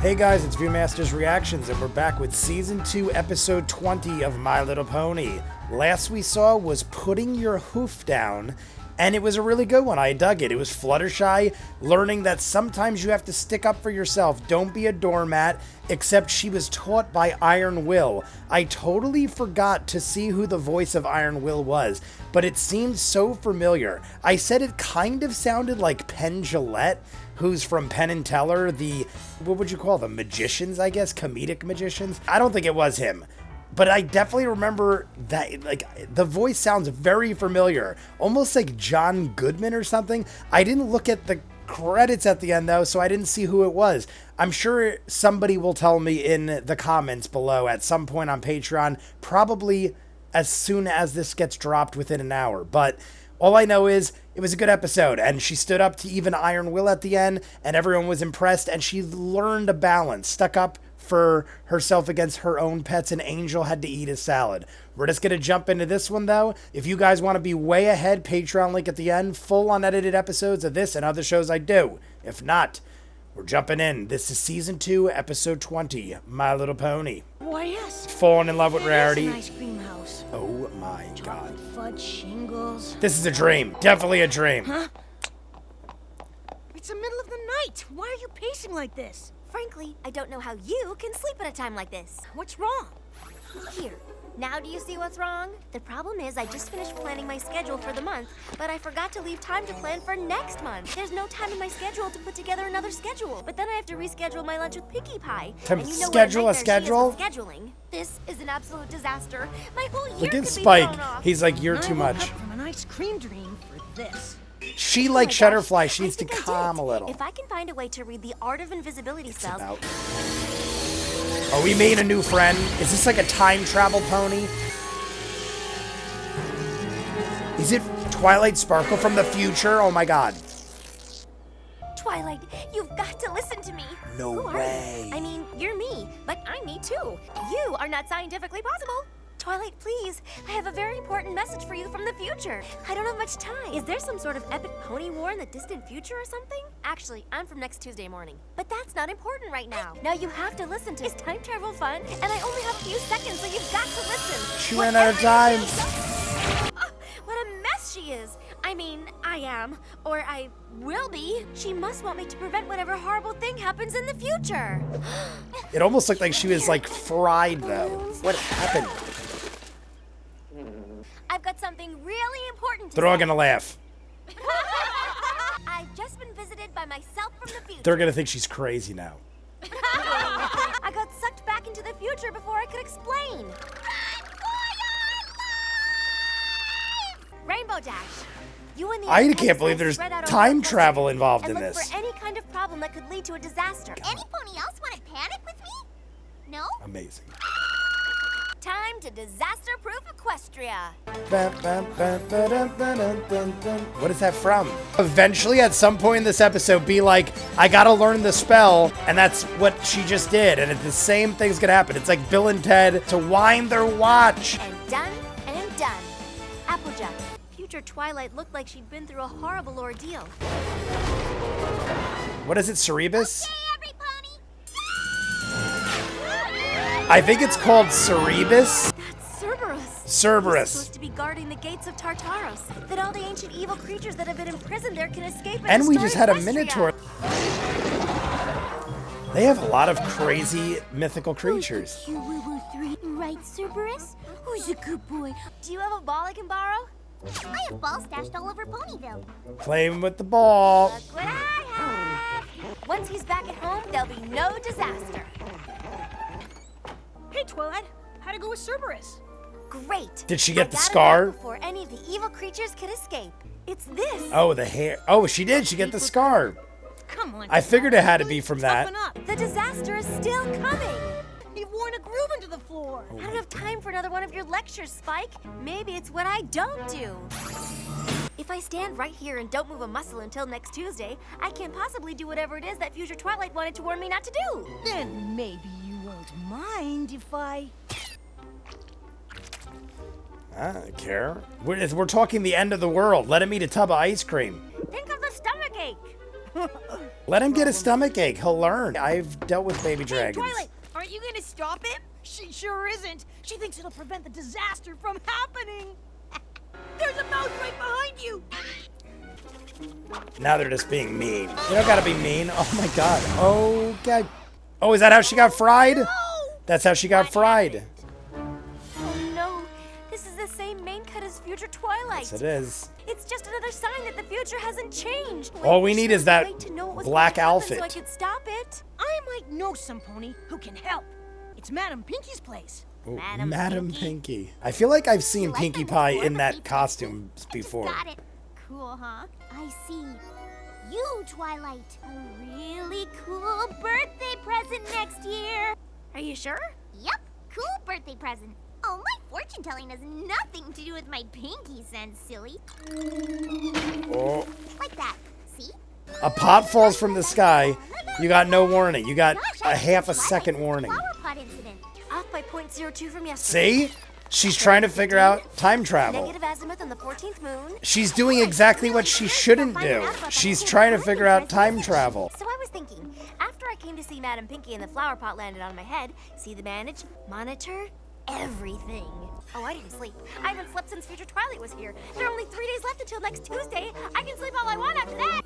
Hey guys, it's ViewMasters Reactions, and we're back with Season 2, Episode 20 of My Little Pony. Last we saw was Putting Your Hoof Down, and it was a really good one. I dug it. It was Fluttershy learning that sometimes you have to stick up for yourself. Don't be a doormat, except she was taught by Iron Will. I totally forgot to see who the voice of Iron Will was, but it seemed so familiar. I said it kind of sounded like Penn Jillette, who's from Penn and Teller, the, what would you call them, magicians, I guess, comedic magicians? I don't think it was him, but I definitely remember that, like, the voice sounds very familiar, almost like John Goodman or something. I didn't look at the credits at the end, though, so I didn't see who it was. I'm sure somebody will tell me in the comments below at some point on Patreon, probably as soon as this gets dropped within an hour, but all I know is it was a good episode, and she stood up to even Iron Will at the end, and everyone was impressed, and she learned a balance, stuck up for herself against her own pets, and Angel had to eat his salad. We're just going to jump into this one, though. If you guys want to be way ahead, Patreon link at the end, full unedited episodes of this and other shows I do. If not, we're jumping in. This is Season 2, Episode 20, My Little Pony. Why, yes. Falling in love with Rarity. An ice cream house. Oh my god. Fudge shingles. This is a dream. Definitely a dream. Huh? It's the middle of the night. Why are you pacing like this? Frankly, I don't know how you can sleep at a time like this. What's wrong? Here. Now do you see what's wrong? The problem is I just finished planning my schedule for the month, but I forgot to leave time to plan for next month. There's no time in my schedule to put together another schedule, but then I have to reschedule my lunch with Pinkie Pie. To and you know schedule what a nightmare she is schedule? with scheduling. This is an absolute disaster. My whole year Look could at be Spike. thrown off. He's like, you're I too woke much. up from an ice cream dream for this. She Oh like my Shutterfly. gosh, She needs to I think I calm did. a little. If I can find a way to read the Art of Invisibility It's spells. about. Oh, we made a new friend. Is this like a time travel pony? Is it Twilight Sparkle from the future? Oh my god. Twilight, you've got to listen to me. No Who are way. you? I mean, you're me, but I'm me too. You are not scientifically possible. Twilight, please. I have a very important message for you from the future. I don't have much time. Is there some sort of epic pony war in the distant future or something? Actually, I'm from next Tuesday morning. But that's not important right now. Now you have to listen to. Is time travel fun? And I only have a few seconds, so you've got to listen. She ran out of time. What a mess she is. I mean, I am, or I will be. She must want me to prevent whatever horrible thing happens in the future. It almost looked like she was like fried though. What happened? I've got something really important to They're all say. gonna laugh. I've just been visited by myself from the future. They're gonna think she's crazy now. I got sucked back into the future before I could explain. Rainbow Dash. You and the I other can't believe pets there's spread out over time the country travel involved and in look this. for any kind of problem that could lead to a disaster. Any pony else want to panic with me? No? Amazing. Time to disaster-proof Equestria. What is that from? Eventually, at some point in this episode, be like, I gotta learn the spell, and that's what she just did, and the same thing's gonna happen. It's like Bill and Ted to wind their watch. And done and done. Applejack. Future Twilight looked like she'd been through a horrible ordeal. What is it, Cerebus? Hey, every pony! I think it's called Cerebus. That's Cerberus. He's Cerberus. supposed to be guarding the gates of Tartaros, that all the ancient evil creatures that have been imprisoned there can escape. And we restore just had a Equestria. Minotaur. They have a lot of crazy mythical creatures. Q-woo-woo-3, right, Cerberus? Who's a good boy? Do you have a ball I can borrow? I have balls stashed all over Ponyville. Playing with the ball. Look what I have. Once he's back at home, there'll be no disaster. Hey, Twilight. How'd it go with Cerberus? Great. Did she get I the got it scar? back before any of the evil creatures could escape. It's this. Oh, the hair. Oh, she did. She get the scar. Come on. I figured it had to Twilight. be from that. Toughen up. The disaster is still coming. You've worn a groove into the floor. I don't have time for another one of your lectures, Spike. Maybe it's what I don't do. If I stand right here and don't move a muscle until next Tuesday, I can't possibly do whatever it is that Future Twilight wanted to warn me not to do. Then maybe you won't mind if I... I don't care. We're talking the end of the world. Let him eat a tub of ice cream. Think of the stomachache. Let him get a stomach ache. He'll learn. I've dealt with baby Hey, dragons. Twilight, aren't you gonna stop him? She sure isn't. She thinks it'll prevent the disaster from happening. There's a mouse right behind you. Now they're just being mean. You don't gotta be mean. Oh my god. Oh god. Oh, is that how she got fried? That's how she got fried. Oh no, this is the same main cut as future Twilight. Yes, it is. It's just another sign that the future hasn't changed. All we need is that Wait to know what was black going to happen outfit. so I could stop it. I might know some pony who can help. It's Madam Pinky's place. Ooh, Madam Madam Pinky. Pinky. I feel like I've seen You like Pinkie them Pie before, in but that we- costume I just before. got it. Cool, huh? I see. You, Twilight. A really cool birthday present next year. Are you sure? Yep, cool birthday present. Oh, my fortune telling has nothing to do with my pinky sense, silly. Oh. Like that. See? A pot falls from the sky. You got no warning. You got a half a second warning. Flower pot incident. Off by 0.02 from yesterday. See? She's trying to figure out time travel. Negative azimuth on the 14th moon. She's doing exactly what she shouldn't do. She's trying to figure out time travel. So I was thinking, after I came to see Madam Pinky and the flower pot landed on my head, see the bandage, monitor, everything. Oh, I didn't sleep. I haven't slept since future Twilight was here. There are only 3 days left until next Tuesday. I can sleep all I want after that.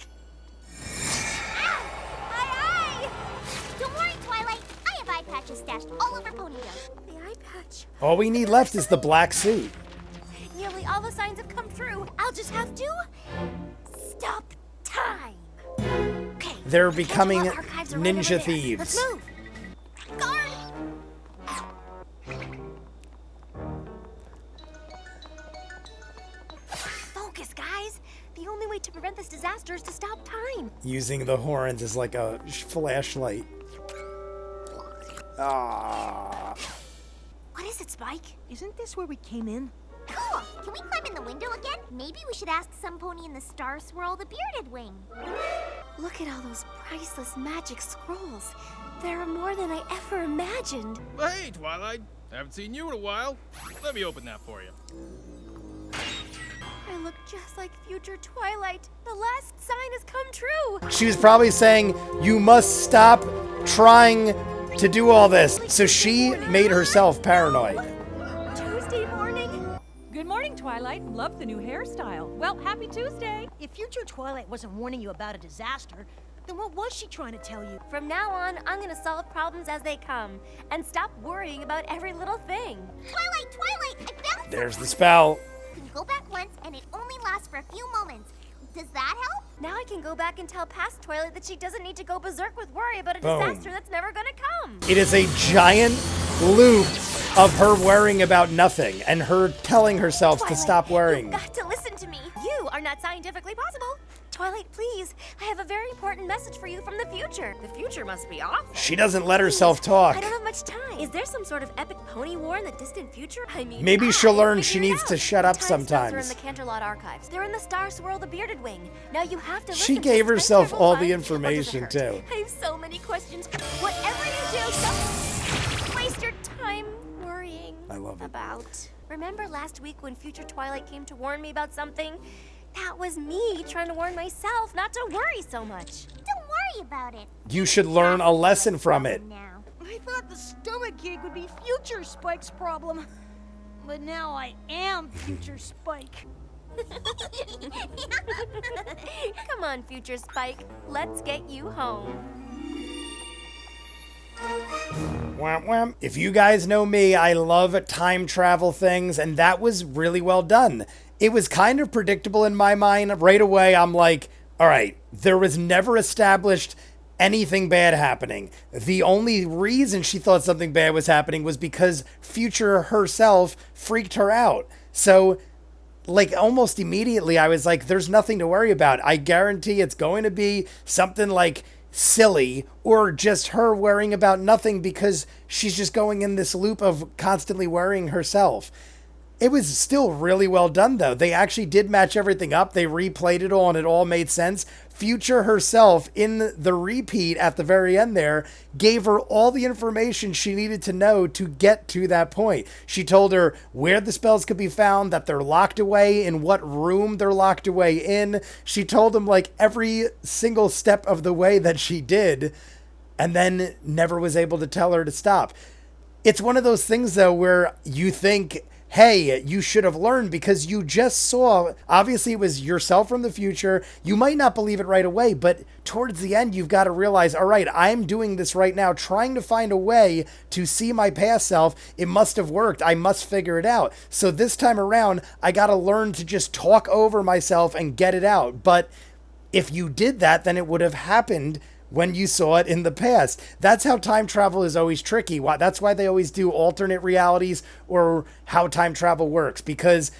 Ow! Aye, aye! Don't worry, Twilight. I have eye patches stashed all over Ponyville. The eye patch. All we need left is the black suit. Nearly all the signs have come true. I'll just have to stop time. Okay. They're the becoming Canterlot archives are right ninja over there. thieves. Let's move. Guard. Focus, guys. The only way to prevent this disaster is to stop time. Using the horns as like a flashlight. Ah. What is it, Spike? Isn't this where we came in? Cool. Can we climb in the window again? Maybe we should ask some pony in the Star Swirl the Bearded Wing. Look at all those priceless magic scrolls. There are more than I ever imagined. Hey, Twilight. Haven't seen you in a while. Let me open that for you. I look just like future Twilight. The last sign has come true. She was probably saying, you must stop trying to do all this. So she made herself paranoid. Tuesday morning. Good morning, Twilight. Love the new hairstyle. Well, happy Tuesday. If future Twilight wasn't warning you about a disaster, then what was she trying to tell you? From now on, I'm gonna solve problems as they come and stop worrying about every little thing. Twilight, I found There's the spell. You can go back once, and it only lasts for a few moments. Does that help? Now I can go back and tell past Twilight that she doesn't need to go berserk with worry about a Boom. disaster that's never gonna come. It is a giant loop of her worrying about nothing and her telling herself to Twilight, stop worrying. You've got to listen to me. You are not scientifically possible. Twilight, please. I have a very important message for you from the future. The future must be awful. She doesn't let herself talk. I don't have much time. Is there some sort of epic pony war in the distant future? I mean, Maybe she'll I learn figured she it needs out. to shut up Time stones are in sometimes. the Canterlot archives. They're in the Star Swirl the Bearded Wing. Now you have to She listen to gave this herself time travel all the line. information, Or does it hurt? too. I have so many questions. Whatever you do, don't waste your time worrying I love it. about. Remember last week when future Twilight came to warn me about something? That was me trying to warn myself not to worry so much. Don't worry about it. You should learn a lesson from it. Now. I thought the stomach ache would be future Spike's problem. But now I am future Spike. Come on, future Spike. Let's get you home. Wham, wham. If you guys know me, I love time travel things, and that was really well done. It was kind of predictable in my mind. Right away, I'm like, all right, there was never established anything bad happening. The only reason she thought something bad was happening was because Future herself freaked her out. So, like, almost immediately, I was like, there's nothing to worry about. I guarantee it's going to be something like silly or just her worrying about nothing because she's just going in this loop of constantly worrying herself. It was still really well done, though. They actually did match everything up. They replayed it all, and it all made sense. Future herself, in the repeat at the very end there, gave her all the information she needed to know to get to that point. She told her where the spells could be found, that they're locked away, in what room they're locked away in. She told him, like, every single step of the way that she did, and then never was able to tell her to stop. It's one of those things, though, where you think, hey, you should have learned because you just saw, obviously it was yourself from the future. You might not believe it right away, but towards the end, you've got to realize, all right, I'm doing this right now, trying to find a way to see my past self. It must have worked. I must figure it out. So this time around, I got to learn to just talk over myself and get it out. But if you did that, then it would have happened when you saw it in the past. That's how time travel is always tricky. That's why they always do alternate realities or how time travel works. Because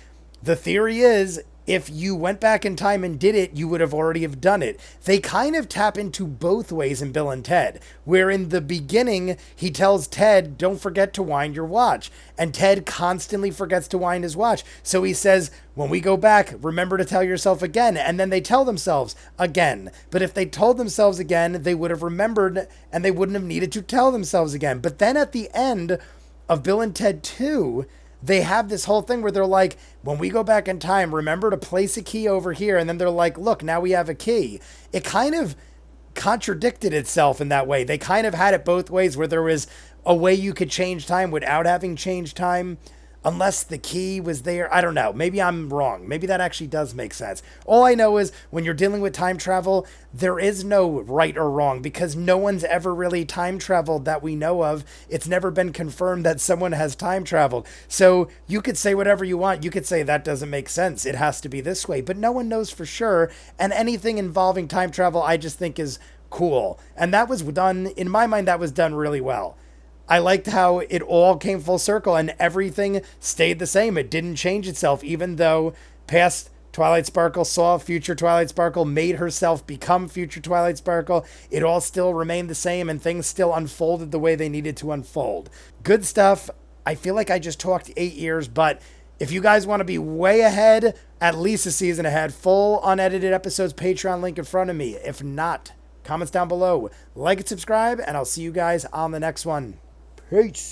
the theory is, if you went back in time and did it, you would have already have done it. They kind of tap into both ways in Bill and Ted, where in the beginning, he tells Ted, don't forget to wind your watch. And Ted constantly forgets to wind his watch. So he says, when we go back, remember to tell yourself again. And then they tell themselves again. But if they told themselves again, they would have remembered and they wouldn't have needed to tell themselves again. But then at the end of Bill and Ted 2, they have this whole thing where they're like, when we go back in time, remember to place a key over here. And then they're like, look, now we have a key. It kind of contradicted itself in that way. They kind of had it both ways, where there was a way you could change time without having changed time, unless the key was there. I don't know. Maybe I'm wrong. Maybe that actually does make sense. All I know is when you're dealing with time travel, there is no right or wrong, because no one's ever really time traveled that we know of. It's never been confirmed that someone has time traveled. So you could say whatever you want. You could say that doesn't make sense. It has to be this way, but no one knows for sure. And anything involving time travel, I just think is cool. And that was done, in my mind, that was done really well. I liked how it all came full circle and everything stayed the same. It didn't change itself, even though past Twilight Sparkle saw future Twilight Sparkle, made herself become future Twilight Sparkle. It all still remained the same and things still unfolded the way they needed to unfold. Good stuff. I feel like I just talked 8 years, but if you guys want to be way ahead, at least a season ahead, full unedited episodes, Patreon link in front of me. If not, comments down below. Like and subscribe, and I'll see you guys on the next one. Peace.